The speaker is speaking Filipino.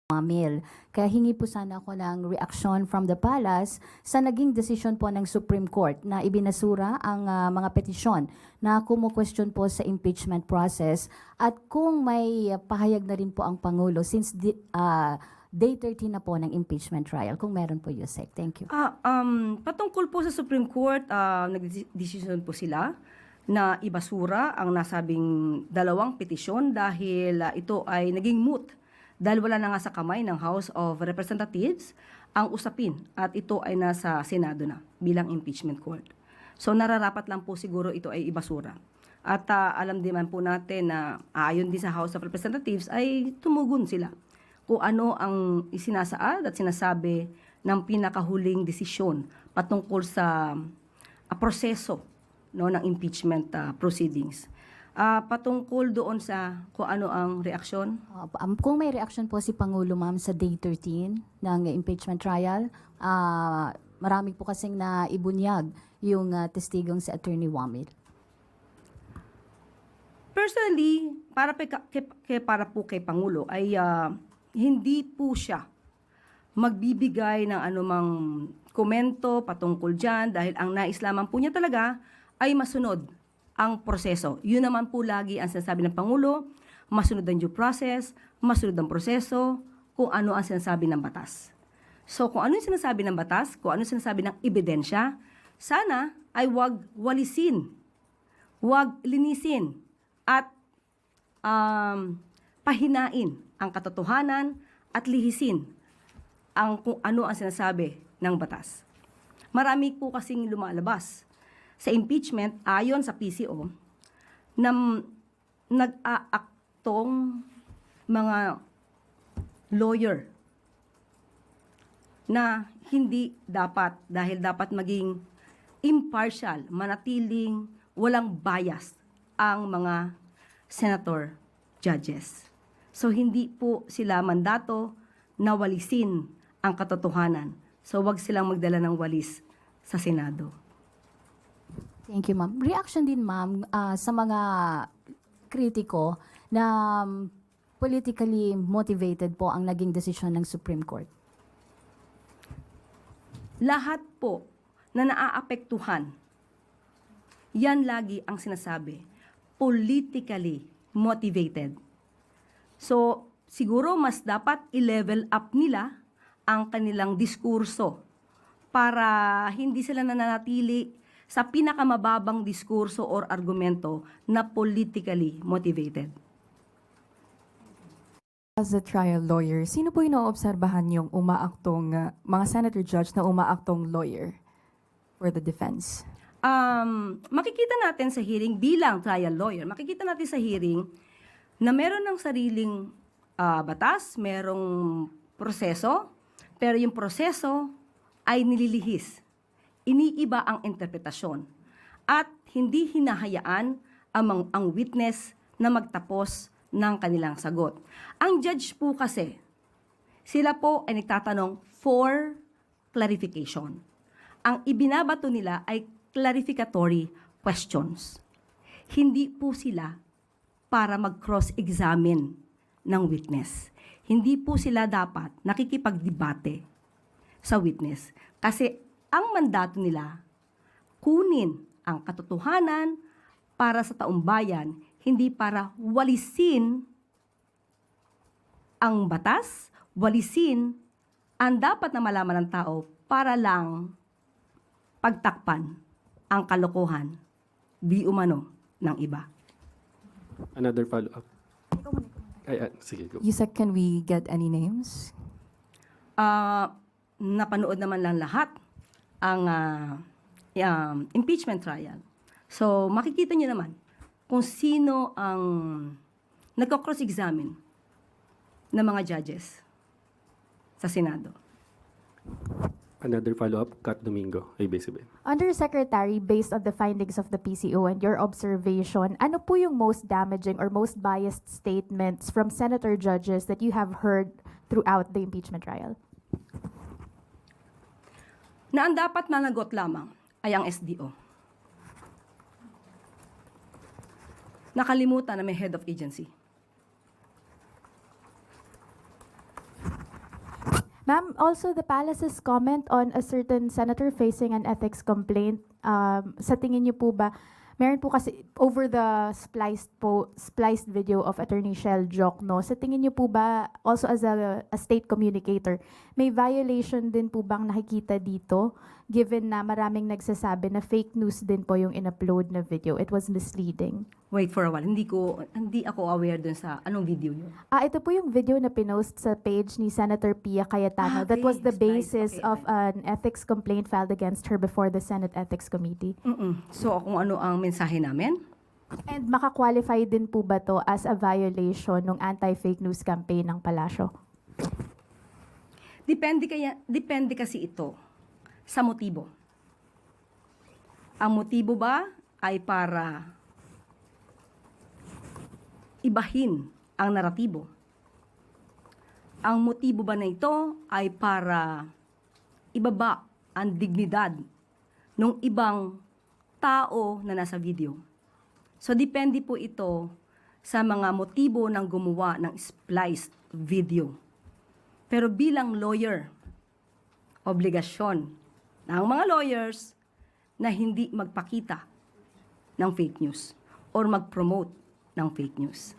Mamil. Kaya hingi po sana ako ng reaksyon from the palace sa naging desisyon po ng Supreme Court na ibinasura ang mga petisyon na kumu-question po sa impeachment process at kung may pahayag na rin po ang Pangulo since day 13 na po ng impeachment trial. Kung meron po, Yusek. Thank you. Patungkol po sa Supreme Court, nag-decision po sila na ibasura ang nasabing dalawang petisyon dahil ito ay naging moot. Dahil wala na nga sa kamay ng House of Representatives ang usapin at ito ay nasa Senado na bilang impeachment court. So nararapat lang po siguro ito ay ibasura. At alam din man po natin na ayon din sa House of Representatives ay tumugon sila kung ano ang isinasaad at sinasabi ng pinakahuling desisyon patungkol sa proseso ng impeachment proceedings. Patungkol doon sa kung ano ang reaksyon? Kung may reaksyon po si Pangulo, ma'am, sa day 13 ng impeachment trial, marami po kasing naibunyag yung testigong si Attorney Wamil. Personally, para po kay Pangulo ay hindi po siya magbibigay ng anumang komento patungkol dyan dahil ang nais lamang po niya talaga ay masunod ang proseso. Yun naman po lagi ang sinasabi ng Pangulo, masunod ang due process, masunod ang proseso, kung ano ang sinasabi ng batas. So kung ano yung sinasabi ng batas, kung ano yung sinasabi ng ebidensya, sana ay wag walisin, wag linisin, at pahinain ang katotohanan at lihisin ang kung ano ang sinasabi ng batas. Marami po kasing lumalabas sa impeachment ayon sa PCO na nag-aaktong mga lawyer na hindi dapat dahil dapat maging impartial, manatiling walang bias ang mga senator judges. So hindi po sila mandato na walisin ang katotohanan. So wag silang magdala ng walis sa Senado. Thank you, ma'am. Reaction din, ma'am, sa mga kritiko na politically motivated po ang naging desisyon ng Supreme Court. Lahat po na naaapektuhan, yan lagi ang sinasabi, politically motivated. So, siguro mas dapat i-level up nila ang kanilang diskurso para hindi sila nananatili sa pinakamababang diskurso or argumento na politically motivated. As a trial lawyer, sino po yung naobserbahan yung umaaktong, mga senator judge na umaaktong lawyer for the defense? Makikita natin sa hearing bilang trial lawyer, makikita natin sa hearing na meron ng sariling batas, merong proseso, pero yung proseso ay nililihis. Iniiba ang interpretasyon at hindi hinahayaan ang witness na magtapos ng kanilang sagot. Ang judge po kasi, sila po ay nagtatanong for clarification. Ang ibinabato nila ay clarificatory questions. Hindi po sila para mag-cross-examine ng witness. Hindi po sila dapat nakikipagdebate sa witness. Kasi ang mandato nila, kunin ang katotohanan para sa taong bayan, hindi para walisin ang batas, walisin ang dapat na malaman ng tao para lang pagtakpan ang kalokohan di umano ng iba. Another follow-up. Sige, go. Yusek, can we get any names? Napanood naman lang lahat ang impeachment trial. So, makikita niyo naman kung sino ang nagko-cross-examine ng mga judges sa Senado. Another follow-up, Kat Domingo, ABS-CBN. Undersecretary, based on the findings of the PCO and your observation, ano po yung most damaging or most biased statements from senator judges that you have heard throughout the impeachment trial? Na ang dapat managot lamang ay ang SDO. Nakalimutan na may head of agency. Ma'am, also the palace's comment on a certain senator facing an ethics complaint, sa tingin niyo po ba, meron po kasi over the spliced video of Attorney Shell Jokno, sa tingin niyo po ba, also as a state communicator, may violation din po bang nakikita dito, given na maraming nagsasabi na fake news din po yung in-upload na video, it was misleading? Wait for a while. Hindi ako aware dun sa anong video yun. Ito po yung video na pinost sa page ni Senator Pia Cayetano. That Okay, was the slides. basis Okay, of an ethics complaint filed against her before the Senate Ethics Committee. So, kung ano ang mensahe namin? And makakwalify din po ba to as a violation ng anti-fake news campaign ng Palasyo? Depende kasi ito sa motibo. Ang motibo ba ay para ibahin ang naratibo? Ang motibo ba na ito ay para ibaba ang dignidad ng ibang tao na nasa video? So, depende po ito sa mga motibo ng gumawa ng spliced video. Pero bilang lawyer, obligasyon ng mga lawyers na hindi magpakita ng fake news or mag-promote ng fake news.